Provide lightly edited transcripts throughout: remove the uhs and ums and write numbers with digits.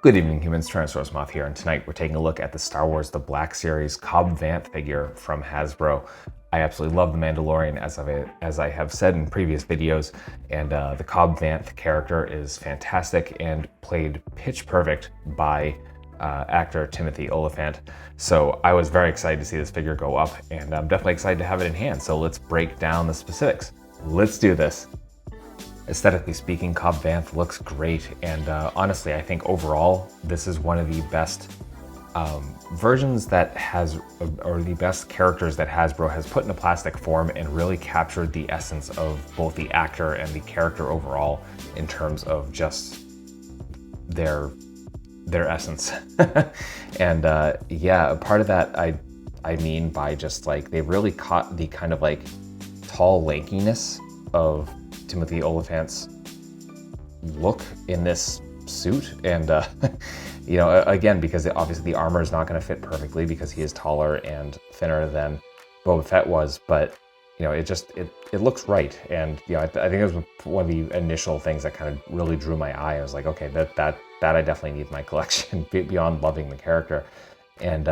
Good evening, humans. Tyrannosaurusmoth here, and tonight we're taking a look at the Star Wars The Black Series Cobb Vanth figure from Hasbro. I absolutely love The Mandalorian, as I have said in previous videos, and the Cobb Vanth character is fantastic and played pitch perfect by actor Timothy Olyphant. So I was very excited to see this figure go up, and I'm definitely excited to have it in hand. So let's break down the specifics. Let's do this. Aesthetically speaking, Cobb Vanth looks great, and honestly, I think overall this is one of the best versions that has, or the best characters that Hasbro has put in a plastic form and really captured the essence of both the actor and the character overall in terms of just their essence. And yeah, part of that I mean by just like they really caught the kind of like tall lankiness of Timothy Olyphant's look in this suit, and you know, again, because obviously the armor is not going to fit perfectly because he is taller and thinner than Boba Fett was, but you know, it looks right. And you know, I think it was one of the initial things that kind of really drew my eye. I was like, okay, that I definitely need in my collection beyond loving the character. And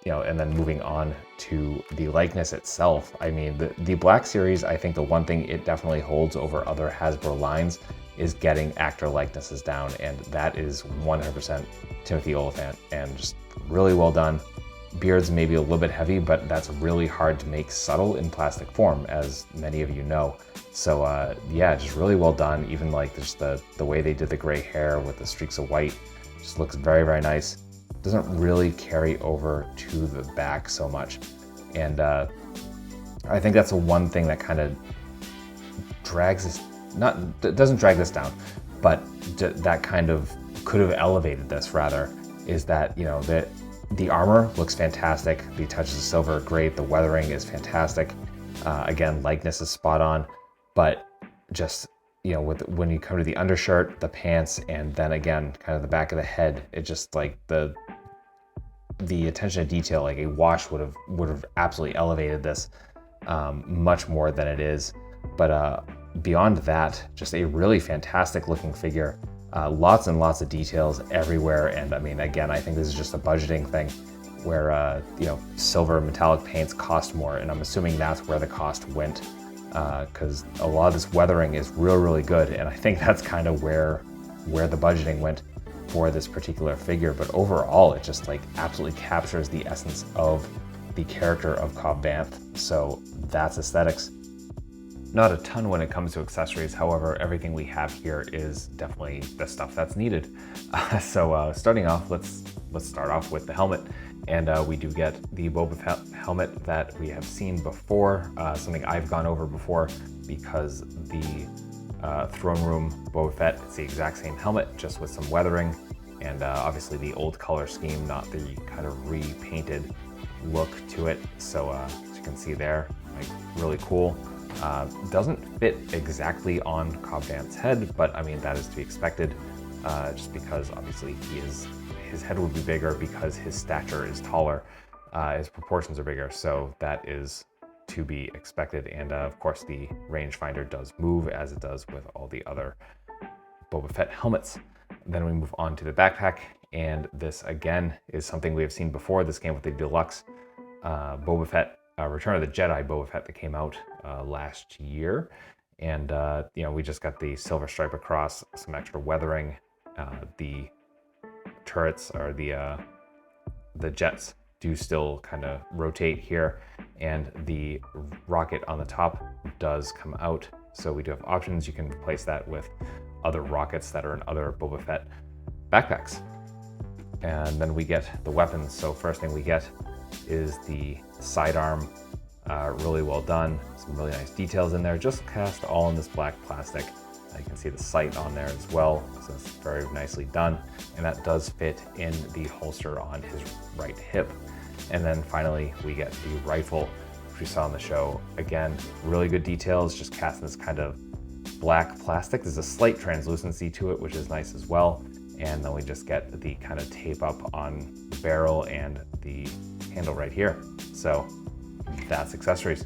you know, and then moving on to the likeness itself. I mean, the Black Series, I think the one thing it definitely holds over other Hasbro lines is getting actor likenesses down, and that is 100% Timothy Olyphant, and just really well done. Beard's maybe a little bit heavy, but that's really hard to make subtle in plastic form, as many of you know. So yeah, just really well done. Even like just the way they did the gray hair with the streaks of white just looks very, very nice. Doesn't really carry over to the back so much, and I think that's the one thing that kind of drags this, doesn't drag this down, but that kind of could have elevated this rather, is that, you know, that the armor looks fantastic, the touches of silver are great, the weathering is fantastic, again, likeness is spot on, but just, you know, when you come to the undershirt, the pants, and then again kind of the back of the head, it just like the attention to detail, like a wash would have absolutely elevated this much more than it is. But beyond that, just a really fantastic looking figure. Lots and lots of details everywhere, and I mean, again, I think this is just a budgeting thing where you know, silver metallic paints cost more, and I'm assuming that's where the cost went, because a lot of this weathering is really good, and I think that's kind of where the budgeting went for this particular figure. But overall, it just like absolutely captures the essence of the character of Cobb Vanth. So that's aesthetics. Not a ton when it comes to accessories. However, everything we have here is definitely the stuff that's needed. So starting off, let's start off with the helmet. And we do get the Boba Fett helmet that we have seen before, something I've gone over before, because the Throne Room Boba Fett, it's the exact same helmet, just with some weathering, and obviously the old color scheme, not the kind of repainted look to it. So as you can see there, like, really cool. Doesn't fit exactly on Cobb Vanth's head, but I mean, that is to be expected, just because obviously his head would be bigger because his stature is taller, his proportions are bigger, so that is to be expected. And of course the rangefinder does move, as it does with all the other Boba Fett helmets. Then we move on to the backpack, and this again is something we have seen before. This came with the deluxe Boba Fett, Return of the Jedi Boba Fett that came out last year, and you know, we just got the silver stripe across, some extra weathering. The turrets, or the jets, do still kind of rotate here, and the rocket on the top does come out. So we do have options. You can replace that with other rockets that are in other Boba Fett backpacks. And then we get the weapons. So first thing we get is the sidearm. Really well done. Some really nice details in there, just cast all in this black plastic. You can see the sight on there as well, so it's very nicely done, and that does fit in the holster on his right hip. And then finally we get the rifle, which we saw on the show. Again, really good details, just cast in this kind of black plastic. There's a slight translucency to it, which is nice as well. And then we just get the kind of tape up on the barrel and the handle right here. So that's accessories.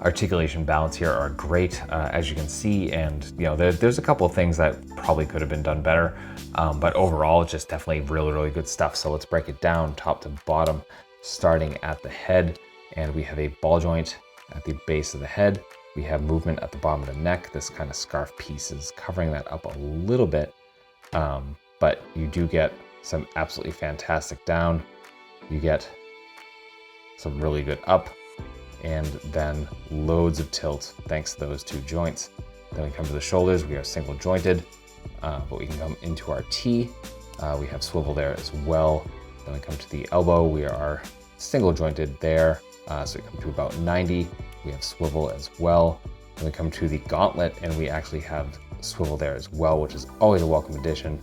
Articulation, balance here are great, as you can see, and there's a couple of things that probably could have been done better, but overall it's just definitely really good stuff. So let's break it down top to bottom, starting at the head, and we have a ball joint at the base of the head. We have movement at the bottom of the neck. This kind of scarf piece is covering that up a little bit, but you do get some absolutely fantastic down. You get some really good up, and then loads of tilt thanks to those two joints. Then we come to the shoulders. We are single jointed, but we can come into our T. We have swivel there as well. Then we come to the elbow. We are single jointed there, so we come to about 90. We have swivel as well. Then we come to the gauntlet, and we actually have swivel there as well, which is always a welcome addition.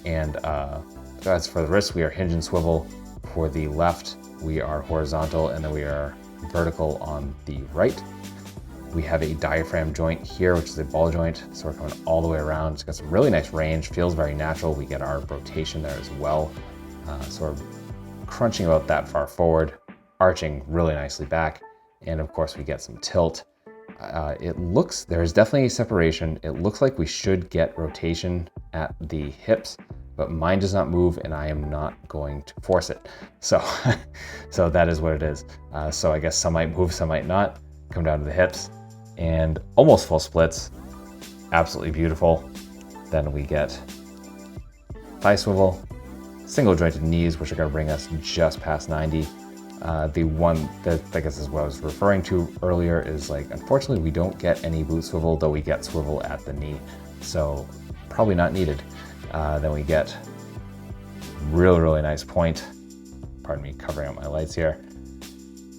And as for the wrist, we are hinge and swivel. For the left, we are horizontal, and then we are vertical on the right. We have a diaphragm joint here, which is a ball joint, so we're coming all the way around. It's got some really nice range, feels very natural. We get our rotation there as well, so we're crunching about that far forward, arching really nicely back, and of course we get some tilt. There's definitely a separation. It looks like we should get rotation at the hips, but mine does not move, and I am not going to force it. So, so that is what it is. So I guess some might move, some might not. Come down to the hips, and almost full splits. Absolutely beautiful. Then we get thigh swivel, single jointed knees, which are gonna bring us just past 90. The one that I guess is what I was referring to earlier is unfortunately we don't get any boot swivel, though we get swivel at the knee. So probably not needed. Then we get really nice point. Pardon me, covering up my lights here.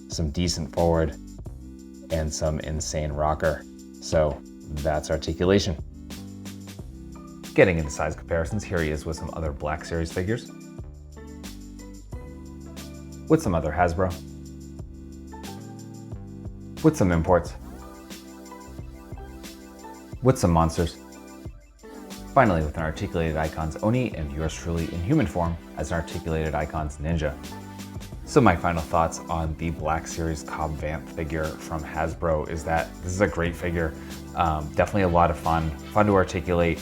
Some decent forward and some insane rocker. So that's articulation. Getting into size comparisons, here he is with some other Black Series figures. With some other Hasbro. With some imports. With some monsters. Finally, with an Articulated Icons Oni, and yours truly in human form as an Articulated Icons Ninja. So my final thoughts on the Black Series Cobb Vanth figure from Hasbro is that this is a great figure. Definitely a lot of fun to articulate,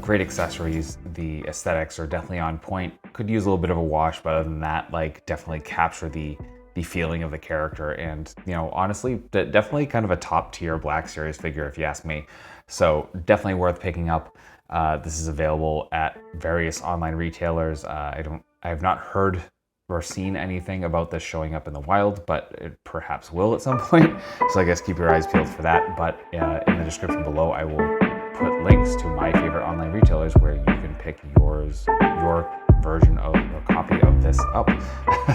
great accessories. The aesthetics are definitely on point. Could use a little bit of a wash, but other than that, definitely capture the feeling of the character. And honestly, definitely kind of a top tier Black Series figure if you ask me. So definitely worth picking up. This is available at various online retailers. I have not heard or seen anything about this showing up in the wild, but it perhaps will at some point. So I guess keep your eyes peeled for that. But in the description below, I will put links to my favorite online retailers where you can pick your version of or copy of this up.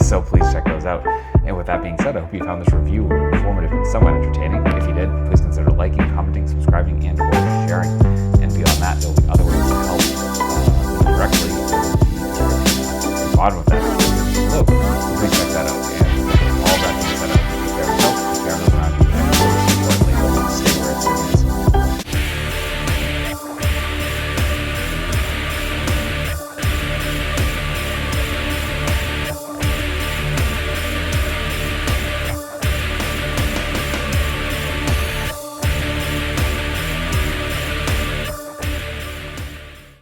So please check those out. And with that being said, I hope you found this review informative and somewhat entertaining. If you did, please consider liking, commenting, subscribing, and or sharing. And beyond that, there will be other ways to help directly at the bottom of that video below. So please check that out. And